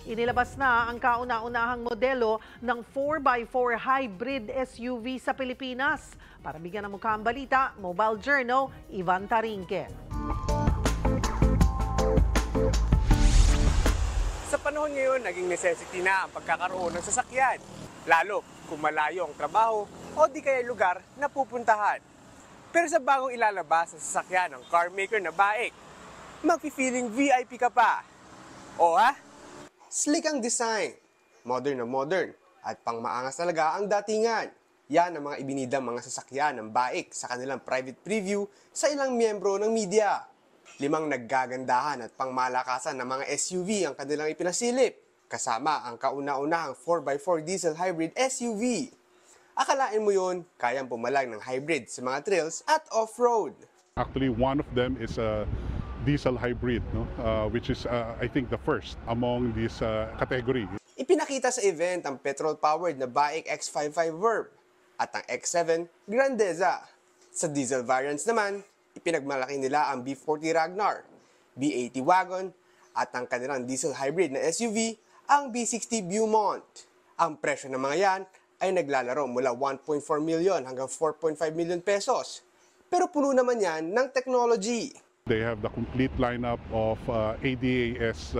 Inilabas na ang kauna-unahang modelo ng 4x4 hybrid SUV sa Pilipinas. Para bigyan ng mukha ang balita, Mobile Journal, Ivan Tarinque. Sa panahon ngayon, naging necessity na ang pagkakaroon ng sasakyan. Lalo kung malayo ang trabaho o di kaya lugar na pupuntahan. Pero sa bagong ilalabas sa sasakyan ng car maker na BAIC, magpi-feeling VIP ka pa. O ha? Slick ang design, modern na modern, at pangmaangas talaga ang datingan. Yan ang mga ibinidang mga sasakyan ng BAIC sa kanilang private preview sa ilang miyembro ng media. 5 naggagandahan at pangmalakasan ng mga SUV ang kanilang ipinasilip, kasama ang kauna-unahang 4x4 diesel hybrid SUV. Akalain mo yun, kayang pumalag ng hybrid sa mga trails at off-road. Actually, one of them is a diesel hybrid, no? Which is, I think, the first among this category. Ipinakita sa event ang petrol-powered na BAIC X55 Verb at ang X7 Grandeza. Sa diesel variants naman, ipinagmalaki nila ang B40 Ragnar, B80 Wagon at ang kanilang diesel hybrid na SUV, ang B60 Beaumont. Ang presyo ng mga yan ay naglalaro mula 1.4 million hanggang 4.5 million pesos. Pero puno naman yan ng technology. They have the complete lineup of ADAS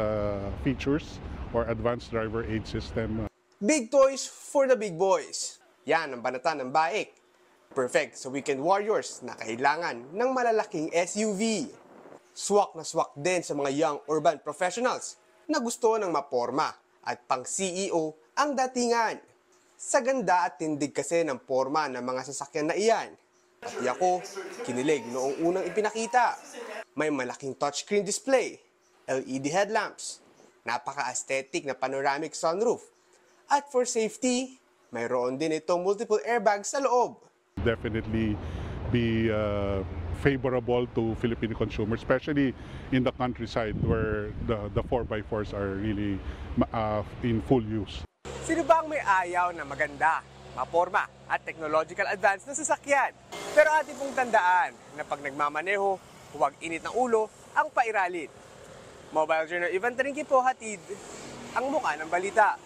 features or Advanced Driver Aid System. Big toys for the big boys. Yan ang banatan ng BAIC. Perfect sa weekend warriors na kailangan ng malalaking SUV. Swak na swak din sa mga young urban professionals na gusto ng maporma at pang CEO ang datingan. Sa ganda at tindig kasi ng porma ng mga sasakyan na iyan. Pati ako, kinilig noong unang ipinakita. May malaking touchscreen display, LED headlamps, napaka-aesthetic na panoramic sunroof. At for safety, mayroon din itong multiple airbags sa loob. Definitely be favorable to Filipino consumers, especially in the countryside where the 4x4s are really in full use. Sino ba ang may ayaw na maganda, maporma at technological advance na sasakyan? Pero atin pong tandaan na pag nagmamaneho, huwag init ng ulo ang pairalin. Mobile Journal, Ivan Tarinque po, hatid ang mukha ng balita.